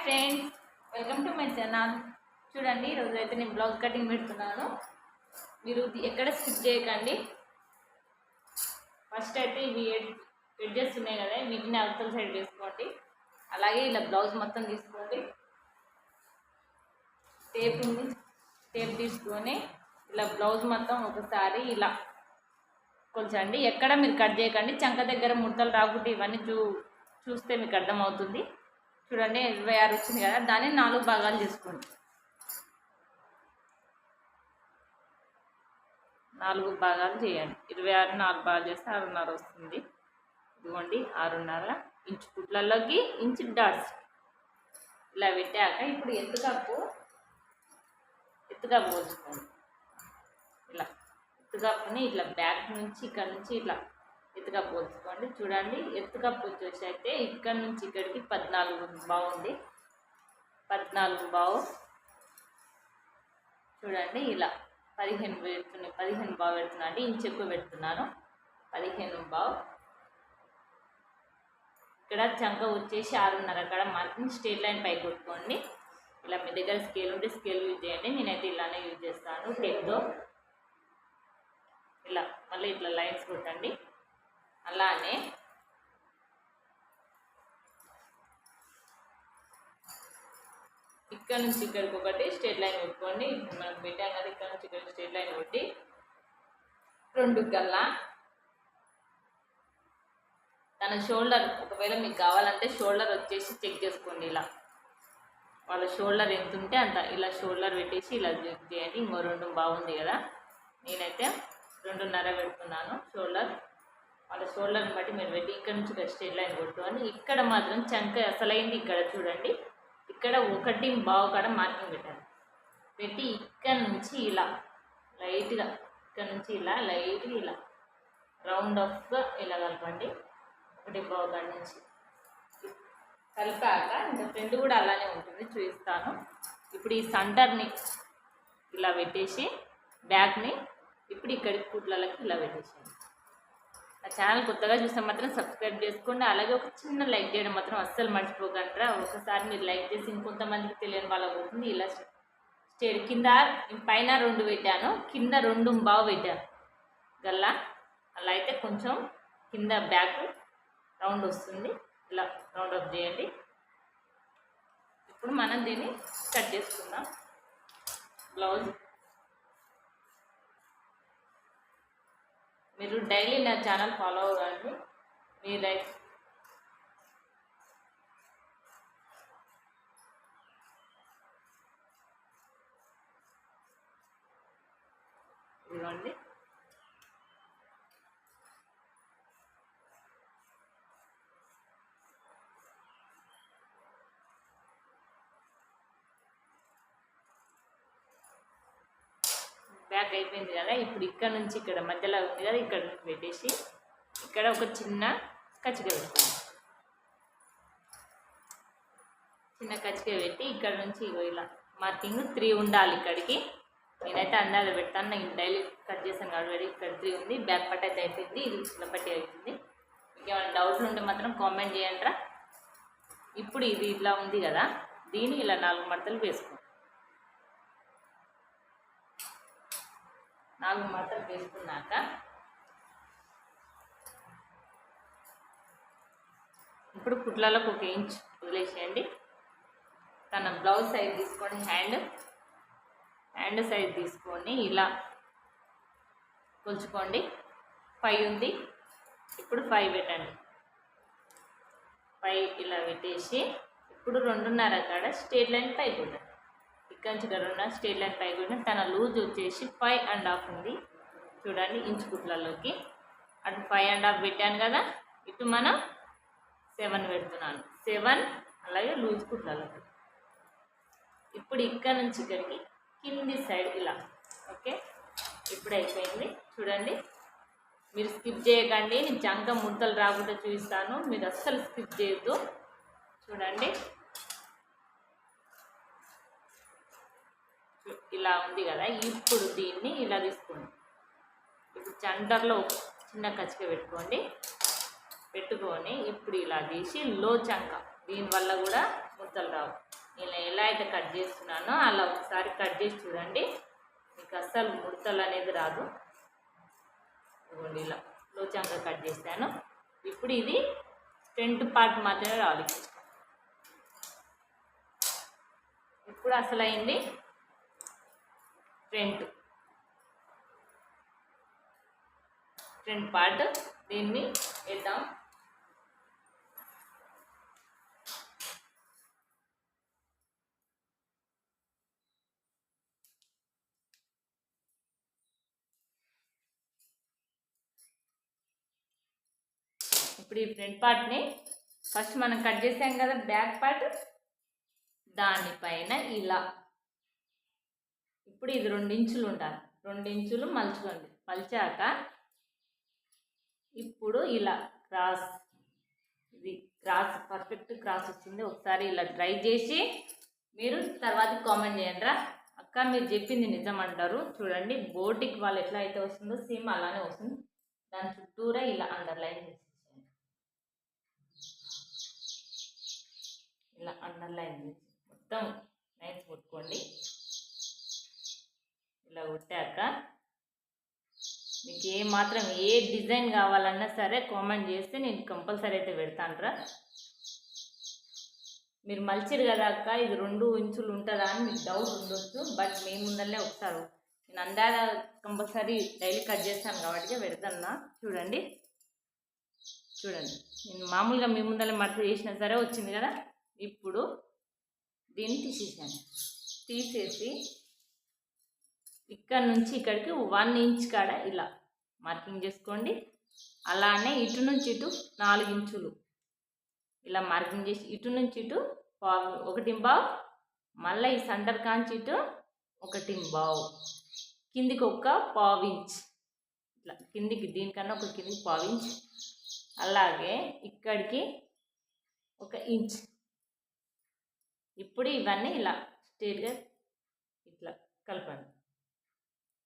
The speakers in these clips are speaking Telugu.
Friends, welcome to my channel. చూడండి, ఈరోజు అయితే నేను బ్లౌజ్ కటింగ్ పెడుతున్నాను. మీరు ఎక్కడ స్కిప్ చేయకండి. ఫస్ట్ అయితే ఇవి ఎడ్జెస్ ఉన్నాయి కదా, వీటిని అవతల సైడ్ వేసుకోండి. అలాగే ఇలా బ్లౌజ్ మొత్తం తీసుకోండి. టేప్ తీసుకొని ఇలా బ్లౌజ్ మొత్తం ఒకసారి ఇలా కొలచండి. ఎక్కడ మీరు కట్ చేయకండి. చంక దగ్గర ముడతలు రాకుంటే ఇవన్నీ చూస్తే మీకు అర్థమవుతుంది. చూడండి, 26 వచ్చింది కదా, దాన్ని 4 భాగాలు చేసుకోండి. 4 భాగాలు చేయండి. 26 4 భాగాలు చేస్తే 6.5 వస్తుంది. ఇదిగోండి 6.5 ఇంచు కుట్లలోకి ఇంచు డాట్స్ ఇలా పెట్టాక ఇప్పుడు ఎత్తుకప్పు పోల్చుకోండి. ఇలా ఎత్తుకప్పుని ఇట్లా బ్యాక్ నుంచి ఇక్కడ నుంచి ఇట్లా ఎత్తుకప్పు పోల్చుకోండి. చూడండి, ఎత్తుకప్పు వచ్చేసి అయితే ఇక్కడ నుంచి ఇక్కడికి 14 బాగుంది. 14 బావు. చూడండి, ఇలా 15 పెడుతున్నాయి. 15 బావు పెడుతున్నా అండి, ఇంచు ఎక్కువ పెడుతున్నాను. 15 బావు. ఇక్కడ చంక వచ్చేసి 6.5 అక్కడ మార్కింగ్ స్ట్రేట్ లైన్ పై కొట్టుకోండి. ఇలా మీ దగ్గర స్కేల్ ఉంటే స్కేల్ యూజ్ చేయండి. నేనైతే ఇలానే యూజ్ చేస్తాను టేప్తో. ఇలా మళ్ళీ ఇట్లా లైన్స్ కొట్టండి. అలానే ఇక్కడ నుంచి ఇక్కడికి ఒకటి స్ట్రేట్ లైన్ కొట్టుకోండి. మనకు పెట్టాం కదా, ఇక్కడ నుంచి ఇక్కడికి స్ట్రేట్ లైన్ కొట్టి 2 గల్లా తన షోల్డర్, ఒకవేళ మీకు కావాలంటే షోల్డర్ వచ్చేసి చెక్ చేసుకోండి. ఇలా వాళ్ళ షోల్డర్ ఎంత ఉంటే అంత ఇలా షోల్డర్ పెట్టేసి ఇలా చెక్ చేయండి. ఇంకో 2 బాగుంది కదా, నేనైతే 2.5 పెడుతున్నాను షోల్డర్. వాళ్ళ షోల్డర్ని బట్టి మీరు పెట్టి ఇక్కడ నుంచి స్ట్రేట్ లైన్ కొట్టుకొని ఇక్కడ మాత్రం చంక అసలైంది ఇక్కడ చూడండి, ఇక్కడ 1 బావు కాడ మార్కింగ్ పెట్టండి. పెట్టి ఇక్కడ నుంచి ఇలా లైట్గా, ఇక్కడ నుంచి ఇలా లైట్గా ఇలా రౌండ్ ఆఫ్గా ఇలా కలపండి. 1 బావు కాడ నుంచి కలిపాక ఇంకా ఫ్రంట్ కూడా అలానే ఉంటుంది, చూపిస్తాను. ఇప్పుడు ఈ సెంటర్ని ఇలా పెట్టేసి బ్యాక్ని ఇప్పుడు ఇక్కడి కుట్లకి ఇలా పెట్టేసేయండి. ఆ ఛానల్ కొత్తగా చూస్తే మాత్రం సబ్స్క్రైబ్ చేసుకోండి. అలాగే ఒక చిన్న లైక్ చేయడం మాత్రం అస్సలు మర్చిపోకండి. ఒకసారి మీరు లైక్ చేసి ఇంకొంతమందికి తెలియని వాళ్ళకి అవుతుంది. ఇలా స్టేట్ కింద పైన 2 పెట్టాను, కింద 2 బావు పెట్టాను గల్లా. అలా అయితే కొంచెం కింద బ్యాక్ రౌండ్ వస్తుంది. ఇలా రౌండ్ అప్ చేయండి. ఇప్పుడు మనం దీన్ని కట్ చేసుకుందాం. బ్లౌజ్ మీరు డైలీ నా ఛానల్ ఫాలో అవ్వండి. మీరైతే ఇదిగోండి, బ్యాక్ అయిపోయింది కదా. ఇప్పుడు ఇక్కడ నుంచి ఇక్కడ మధ్యలో ఉంది కదా, ఇక్కడ నుంచి పెట్టేసి ఇక్కడ ఒక చిన్న కచ్చిక పెట్టుకోండి. చిన్న కచ్చిక పెట్టి ఇక్కడ నుంచి ఇలా మార్కింగ్ 3 ఉండాలి ఇక్కడికి. నేనైతే అందాజ పెడతాను, నేను డైలీ కట్ చేశాను కాబట్టి ఇక్కడ 3 ఉంది. బ్యాక్ పట్టు అయితే అయిపోయింది, ఇది చిన్న పట్టి అవుతుంది. మీకు ఏమైనా డౌట్లు ఉంటే మాత్రం కామెంట్ చేయండి. ఇప్పుడు ఇది ఇట్లా ఉంది కదా, దీన్ని ఇలా 4 మడతలు వేసుకోండి. 4 మడతలు వేసుకున్నాక ఇప్పుడు కుట్లలకు 1 ఇంచ్ వదిలేసేయండి. తన బ్లౌజ్ సైజ్ తీసుకొని హ్యాండ్ సైజ్ తీసుకొని ఇలా కొలుచుకోండి. 5 ఉంది, ఇప్పుడు 5 పెట్టండి. 5 ఇలా పెట్టేసి ఇప్పుడు 2.5 కాడ స్ట్రేట్ లైన్ పై కొట్టండి. ఇక్కడ నుంచి 2.5 స్ట్రేట్ లైన్ పై కొట్టిన తన లూజ్ వచ్చేసి 5.5 ఉంది. చూడండి, ఇంచు కుట్లలోకి అటు 5.5 పెట్టాను కదా, ఇటు మనం 7 పెడుతున్నాను. 7 అలాగే లూజ్ కుట్లలోకి. ఇప్పుడు ఇక్కడ నుంచి ఇక్కడికి కింది సైడ్ ఇలా. ఓకే, ఇప్పుడు అయిపోయింది. చూడండి, మీరు స్కిప్ చేయకండి. నేను చంక ముడతలు రాకుండా చూపిస్తాను, మీరు అస్సలు స్కిప్ చేయొద్దు. చూడండి, ఇలా ఉంది కదా. ఇప్పుడు దీన్ని ఇలా తీసుకోండి. ఇప్పుడు సెంటర్లో చిన్న కచ్చిక పెట్టుకొని ఇప్పుడు ఇలా తీసి లో చంక, దీనివల్ల కూడా ముడతలు రావు. నేను ఎలా అయితే కట్ చేస్తున్నానో అలా ఒకసారి కట్ చేసి చూడండి, మీకు అస్సలు ముడతలు అనేది రాదు. ఇదిగోండి ఇలా లోచంగా కట్ చేస్తాను. ఇప్పుడు ఇది ఫ్రంట్ పార్ట్ మాత్రమే రావాలి. ఇప్పుడు అసలు అయింది ఫ్రంట్ పార్ట్. దీన్ని వేద్దాం. ఇప్పుడు ఈ ఫ్రంట్ పార్ట్ని ఫస్ట్ మనం కట్ చేసాం కదా బ్యాక్ పార్ట్, దానిపైన ఇలా ఇప్పుడు ఇది 2 ఇంచులు ఉండాలి. 2 ఇంచులు మలుచుకోండి. మలిచాక ఇప్పుడు ఇలా క్రాస్, ఇది క్రాస్ పర్ఫెక్ట్ క్రాస్ వస్తుంది. ఒకసారి ఇలా ట్రై చేసి మీరు తర్వాత కామెంట్ చేయండి. అక్క మీరు చెప్పింది నిజం అంటారు. చూడండి బోటిక్ వాళ్ళు ఎట్లా అయితే వస్తుందో సేమ్ అలానే వస్తుంది. దాని చుట్టూరా ఇలా అండర్లైన్ చేసేసేయండి. ఇలా అండర్లైన్ చేసి మొత్తం లైన్స్ కొట్టుకోండి. ఇలా కొట్టాక మీకు ఏ డిజైన్ కావాలన్నా సరే కామెంట్ చేస్తే నేను కంపల్సరీ అయితే పెడతానురా. మీరు మలిచిరు కదా అక్క ఇది 2 ఇంచులు ఉంటుందా అని మీకు డౌట్ ఉండొచ్చు. బట్ మీ ముందరనే ఒకసారి నేను అందాక కంపల్సరీ డైలీ కట్ చేస్తాను కాబట్టి పెడతాను. చూడండి నేను మామూలుగా మీ ముందర మడత చేసినా సరే వచ్చింది కదా. ఇప్పుడు దీన్ని తీసేసి ఇక్కడ నుంచి ఇక్కడికి 1 ఇంచ్ కాడ ఇలా మార్కింగ్ చేసుకోండి. అలానే ఇటు నుంచి ఇటు 4 ఇంచులు ఇలా మార్కింగ్ చేసి ఇటు నుంచి ఇటు 1.5, మళ్ళీ ఈ సెంటర్ కాంచి ఇటు 1.5, కిందికి 1/4 ఇంచ్ ఇట్లా కిందికి, దీనికన్నా ఒక కిందికి 1/4 ఇంచ్, అలాగే ఇక్కడికి 1 ఇంచ్. ఇప్పుడు ఇవన్నీ ఇలా స్ట్రేట్గా ఇట్లా కలపండి.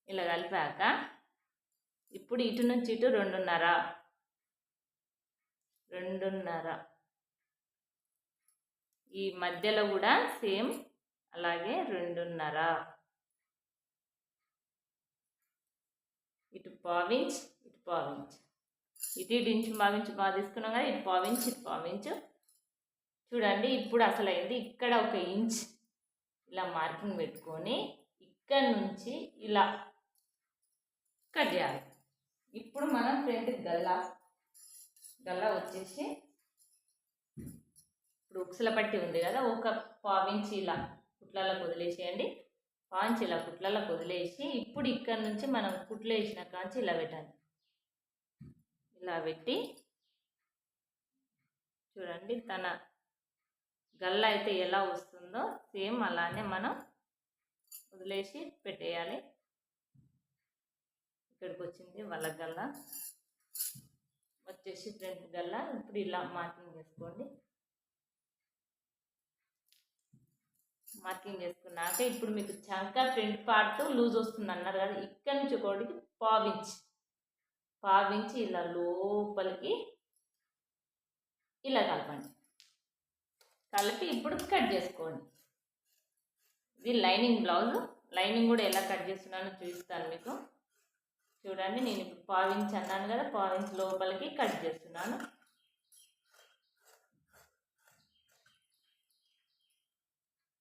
ఇలా కలిపాక ఇప్పుడు ఇటు నుంచి ఇటు 2.5 ఈ మధ్యలో కూడా సేమ్ అలాగే 2.5, ఇటు 1/4 ఇంచ్, ఇటు 1/4 ఇంచ్, ఇటు ఇంచు 1/4 ఇంచ్ బాగా తీసుకున్నాం కదా. ఇటు 1/4 ఇంచ్, ఇటు 1/4 ఇంచ్. చూడండి ఇప్పుడు అసలు అయింది. ఇక్కడ 1 ఇంచ్ ఇలా మార్కింగ్ పెట్టుకొని ఇక్కడ నుంచి ఇలా కట్ చేయాలి. ఇప్పుడు మనం ఫ్రంట్ గల్లా వచ్చేసి ఇప్పుడు ఉక్సుల పట్టి ఉంది కదా, 1/4 ఇంచ్ ఇలా కుట్లలకు వదిలేసేయండి. 1/4 ఇంచ్ ఇలా కుట్లలకు వదిలేసి ఇప్పుడు ఇక్కడ నుంచి మనం కుట్లు వేసిన కాంచి ఇలా పెట్టాలి. ఇలా పెట్టి చూడండి తన గల్ల అయితే ఎలా వస్తుందో సేమ్ అలానే మనం వదిలేసి పెట్టేయాలి. ఇక్కడికి వచ్చింది వాళ్ళ గల్ల వచ్చేసి ఫ్రంట్ గల్ల. ఇప్పుడు ఇలా మార్కింగ్ చేసుకోండి. మార్కింగ్ చేసుకున్నాక ఇప్పుడు మీకు చంక ఫ్రంట్ పార్ట్ లూజ్ వస్తుంది అన్నారు కదా, ఇక్కడ నుంచి ఒకటికి 1/4 ఇంచ్ ఇలా లోపలికి ఇలా కలపండి. కలిపి ఇప్పుడు కట్ చేసుకోండి. ఇది లైనింగ్ బ్లౌజ్. లైనింగ్ కూడా ఎలా కట్ చేస్తున్నానో చూపిస్తాను మీకు. చూడండి నేను ఇప్పుడు 1/4 ఇంచ్ అన్నాను కదా, 1/4 ఇంచ్ లోపలికి కట్ చేస్తున్నాను.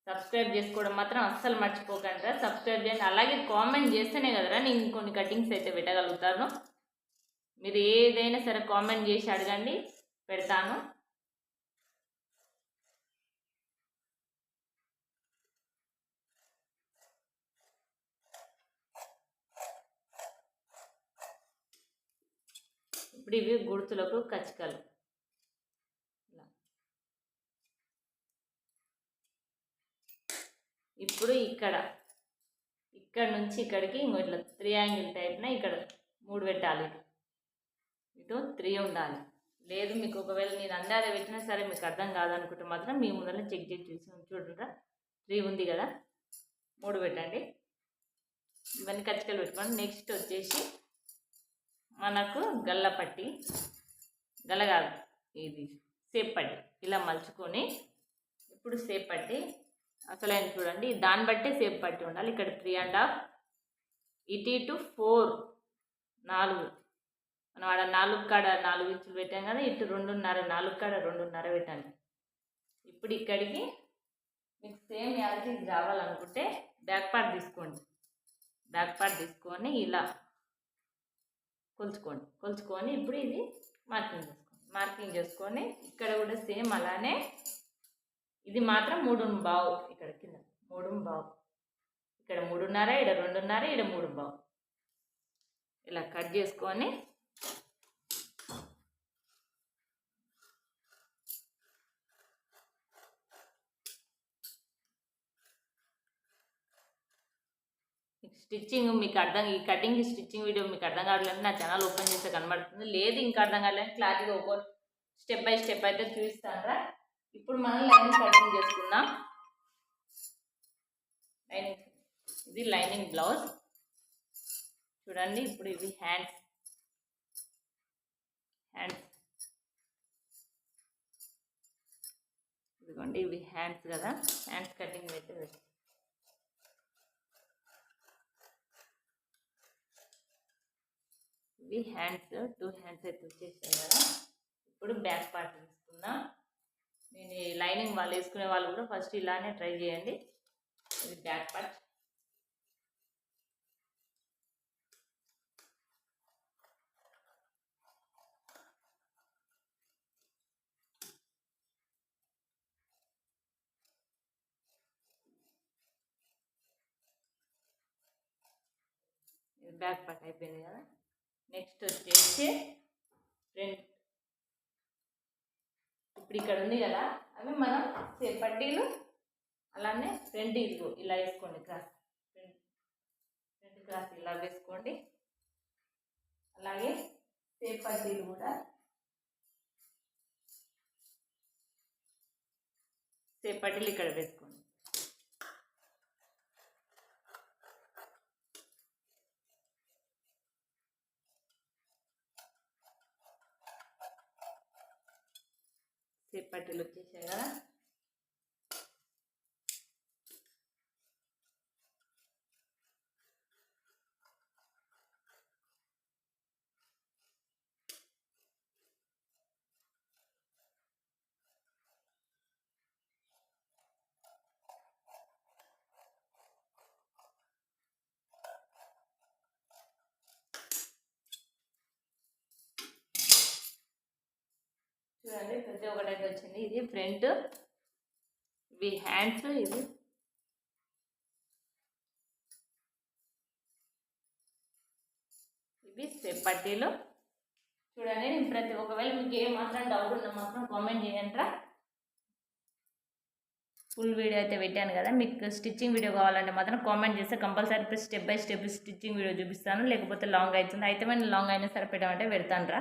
సబ్స్క్రైబ్ చేసుకోవడం మాత్రం అస్సలు మర్చిపోకండి. సబ్స్క్రైబ్ చేయండి. అలాగే కామెంట్ చేస్తేనే కదరా నేను కొన్ని కటింగ్స్ అయితే పెట్టగలుగుతాను. మీరు ఏదైనా సరే కామెంట్ చేసి అడగండి, పెడతాను. ఇప్పుడు ఇవి గుర్తులకు కచ్చికలు. ఇప్పుడు ఇక్కడ నుంచి ఇక్కడికి ఇట్లా 3 యాంగిల్ టైప్న ఇక్కడ 3 పెట్టాలి. ఇటు 3 ఉండాలి. లేదు మీకు ఒకవేళ నేను అందాజ పెట్టినా సరే మీకు అర్థం కాదనుకుంటే మాత్రం మీ ముందర చెక్ చేసి చూడండి. 3 ఉంది కదా, 3 పెట్టండి. ఇవన్నీ కచ్చికలు పెట్టుకోండి. నెక్స్ట్ వచ్చేసి మనకు గల్ల పట్టి, గల్ల కాదు ఇది సేప్ పట్టి ఇలా మలుచుకొని ఇప్పుడు సేప్ పట్టి అసలైన చూడండి, దాన్ని బట్టే సేప్ పట్టి ఉండాలి. ఇక్కడ 3.5, ఇటు 4, 4 మనం ఆడ 4 కాడ 4 ఇంచులు పెట్టాం కదా, ఇటు 2.5, 4 కాడ 2.5 పెట్టాలి. ఇప్పుడు ఇక్కడికి మీకు సేమ్ యాజిటీ రావాలనుకుంటే బ్యాక్ పార్ట్ తీసుకోండి. బ్యాక్ పార్ట్ తీసుకొని ఇలా కొలుచుకొని ఇప్పుడు ఇది మార్కింగ్ చేసుకొని ఇక్కడ కూడా సేమ్ అలానే ఇది మాత్రం 3.25, ఇక్కడ కింద 3.25, ఇక్కడ 3.5, ఇక్కడ 2.5, ఇక్కడ 3.25 ఇలా కట్ చేసుకొని స్టిచ్చింగ్ మీకు ఈ కటింగ్ స్టిచ్చింగ్ వీడియో మీకు అర్థం కావట్లేదు, నా ఛానల్ ఓపెన్ చేస్తే కనబడుతుంది. లేదు ఇంకా అర్థం కాలేదు, క్లారిటీగా ఒక స్టెప్ బై స్టెప్ అయితే చూపిస్తానరా. ఇప్పుడు మనం లైనింగ్ కటింగ్ చేసుకుందాం. ఇది లైనింగ్ బ్లౌజ్ చూడండి. ఇప్పుడు ఇవి హ్యాండ్స్ ఇదిగోండి, ఇవి హ్యాండ్స్ కదా. హ్యాండ్స్ కటింగ్ అయితే ఇవి హ్యాండ్స్ 2 హ్యాండ్స్ అయితే వచ్చేసాయి కదా. ఇప్పుడు బ్యాక్ పార్ట్ తీసుకుందాం. నేను ఈ లైనింగ్ వాళ్ళు వేసుకునే వాళ్ళు కూడా ఫస్ట్ ఇలానే ట్రై చేయండి. ఇది బ్యాక్ పార్ట్. ఇది బ్యాక్ పార్ట్ అయిపోయింది కదా. నెక్స్ట్ వచ్చేసి ఫ్రంట్. ఇప్పుడు ఇక్కడ ఉంది కదా, అవి మనం పట్టీలు అలానే ఫ్రంట్ ఇలా వేసుకోండి. ఫ్రంట్ క్రాస్ ఇలా వేసుకోండి. అలాగే సేప్ పట్టీలు కూడా ఇక్కడ వేసుకోండి. సేప్ పట్టీలు వచ్చేసాయి కదా. చూడండి, ప్రతి ఒక్కటైతే వచ్చింది. ఇది ఫ్రంట్, ఇవి హ్యాండ్స్, ఇవి స్టెప్ పట్టీలు. చూడండి, నేను ఒకవేళ మీకు ఏ మాత్రం డౌట్ ఉన్నా మాత్రం కామెంట్ చేయండి. ఫుల్ వీడియో అయితే పెట్టాను కదా. మీకు స్టిచ్చింగ్ వీడియో కావాలంటే మాత్రం కామెంట్ చేస్తే compulsory step by step stitching video చూపిస్తాను. లేకపోతే లాంగ్ అవుతుంది, అయితే నేను లాంగ్ అయినా సరే పెట్టామంటే పెడతాను.